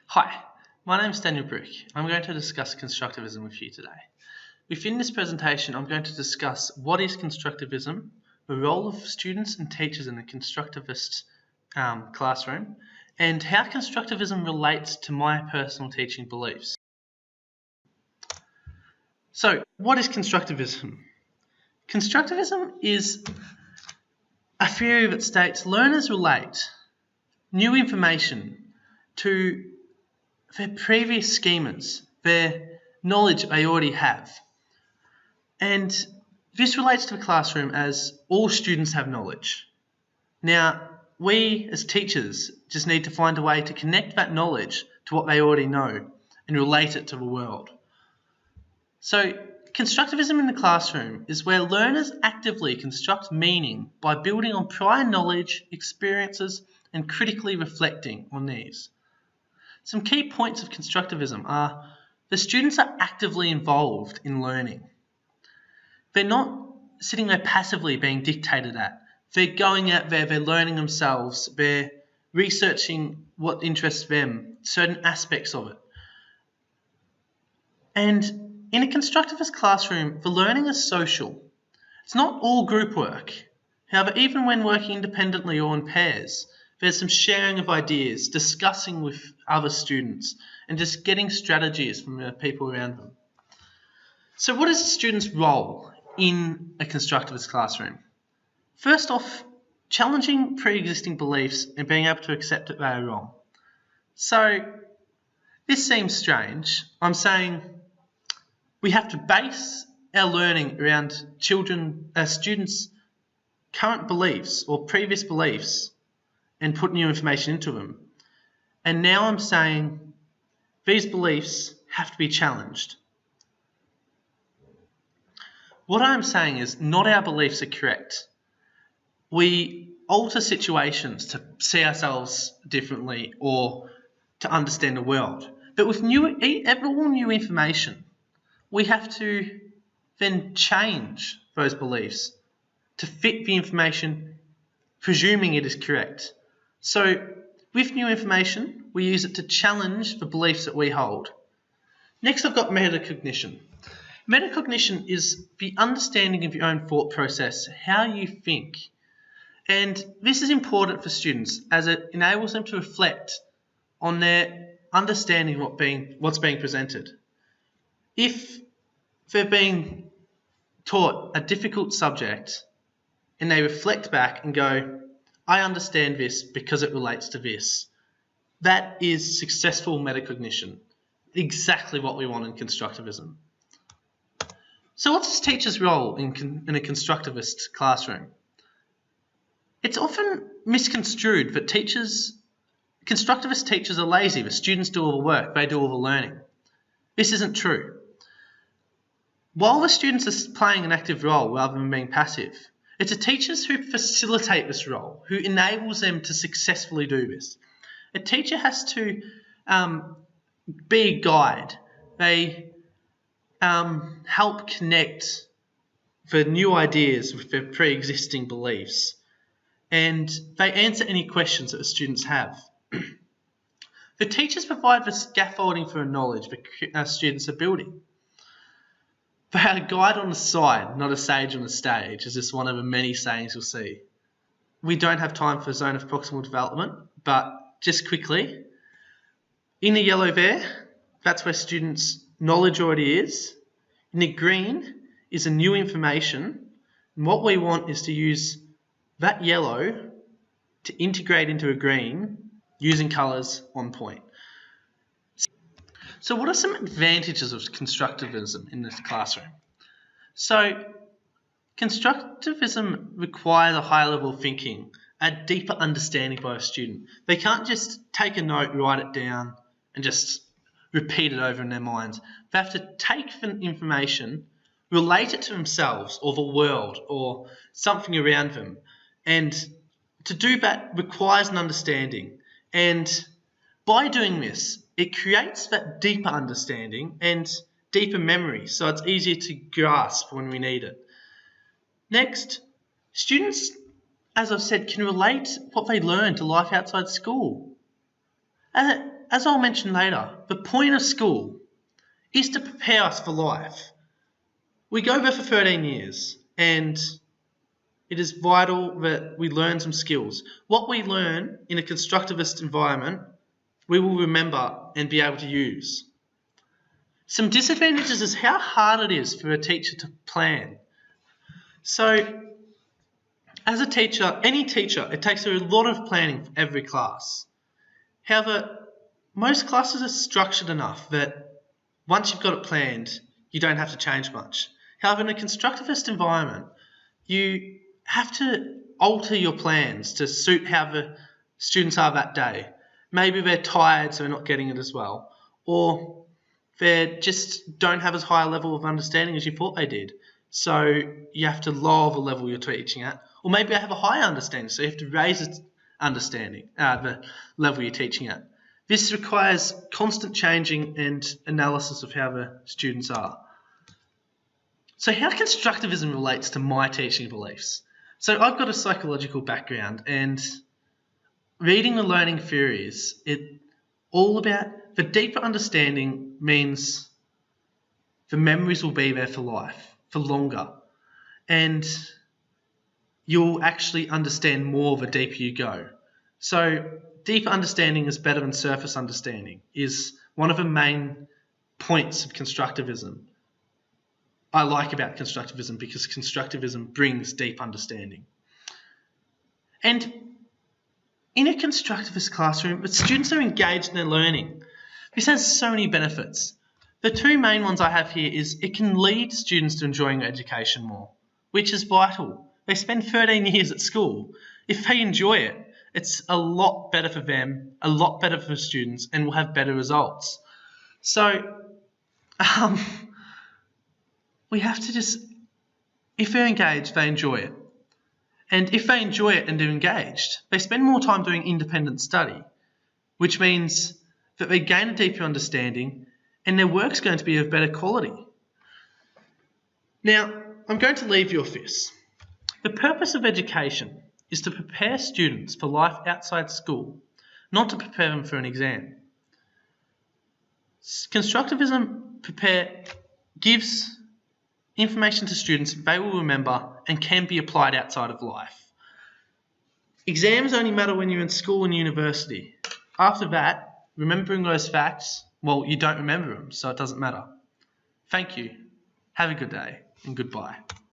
Hi, my name is Daniel Brick. I'm going to discuss constructivism with you today. Within this presentation, I'm going to discuss what is constructivism, the role of students and teachers in a constructivist classroom, and how constructivism relates to my personal teaching beliefs. So, what is constructivism? Constructivism is a theory that states learners relate new information to their previous schemas, their knowledge they already have. And this relates to the classroom as all students have knowledge. Now, we as teachers just need to find a way to connect that knowledge to what they already know and relate it to the world. So, constructivism in the classroom is where learners actively construct meaning by building on prior knowledge, experiences, and critically reflecting on these. Some key points of constructivism are the students are actively involved in learning. They're not sitting there passively being dictated at. They're going out there, they're learning themselves, they're researching what interests them, certain aspects of it. And in a constructivist classroom, the learning is social. It's not all group work. However, even when working independently or in pairs, there's some sharing of ideas, discussing with other students, and just getting strategies from the people around them. So what is a student's role in a constructivist classroom? First off, challenging pre-existing beliefs and being able to accept that they are wrong. So this seems strange. I'm saying we have to base our learning around students' current beliefs or previous beliefs and put new information into them. And now I'm saying these beliefs have to be challenged. What I'm saying is not our beliefs are correct. We alter situations to see ourselves differently or to understand the world. But with all new information, we have to then change those beliefs to fit the information, presuming it is correct. So with new information, we use it to challenge the beliefs that we hold. Next, I've got metacognition. Metacognition is the understanding of your own thought process, how you think. And this is important for students as it enables them to reflect on their understanding of what's being presented. If they're being taught a difficult subject and they reflect back and go, I understand this because it relates to this, that is successful metacognition, exactly what we want in constructivism. So what's a teacher's role in a constructivist classroom? It's often misconstrued that constructivist teachers are lazy, the students do all the work, they do all the learning. This isn't true. While the students are playing an active role rather than being passive, it's the teachers who facilitate this role, who enables them to successfully do this. A teacher has to be a guide. They help connect the new ideas with their pre-existing beliefs, and they answer any questions that the students have. The teachers provide the scaffolding for the knowledge that students are building. They are a guide on the side, not a sage on the stage, is just one of the many sayings you'll see. We don't have time for zone of proximal development, but just quickly, in the yellow there, that's where students' knowledge already is. In the green is a new information, and what we want is to use that yellow to integrate into a green using colours on point. So what are some advantages of constructivism in this classroom? So constructivism requires a higher level of thinking, a deeper understanding by a student. They can't just take a note, write it down, and just repeat it over in their minds. They have to take the information, relate it to themselves or the world or something around them. And to do that requires an understanding. And by doing this, it creates that deeper understanding and deeper memory, so it's easier to grasp when we need it. Next, students, as I've said, can relate what they learn to life outside school. as I'll mention later, the point of school is to prepare us for life. We go there for 13 years, and it is vital that we learn some skills. What we learn in a constructivist environment, we will remember and be able to use. Some disadvantages is how hard it is for a teacher to plan. So, as a teacher, any teacher, it takes a lot of planning for every class. However, most classes are structured enough that once you've got it planned, you don't have to change much. However, in a constructivist environment, you have to alter your plans to suit how the students are that day. Maybe they're tired, so they're not getting it as well. Or they just don't have as high a level of understanding as you thought they did. So you have to lower the level you're teaching at. Or maybe they have a higher understanding, so you have to raise its understanding, the level you're teaching at. This requires constant changing and analysis of how the students are. So how constructivism relates to my teaching beliefs. So I've got a psychological background, and reading the learning theories, it all about the deeper understanding means the memories will be there for life, for longer. And you'll actually understand more the deeper you go. So deeper understanding is better than surface understanding is one of the main points of constructivism. I like about constructivism because constructivism brings deep understanding. And in a constructivist classroom, the students are engaged in their learning. This has so many benefits. The two main ones I have here is it can lead students to enjoying education more, which is vital. They spend 13 years at school. If they enjoy it, it's a lot better for them, a lot better for the students, and will have better results. So, we have to just, if they're engaged, they enjoy it. And if they enjoy it and they're engaged, they spend more time doing independent study, which means that they gain a deeper understanding and their work's going to be of better quality. Now, I'm going to leave you with this. The purpose of education is to prepare students for life outside school, not to prepare them for an exam. Constructivism gives information to students they will remember and can be applied outside of life. Exams only matter when you're in school and university. After that, remembering those facts, well, you don't remember them, so it doesn't matter. Thank you. Have a good day, and goodbye.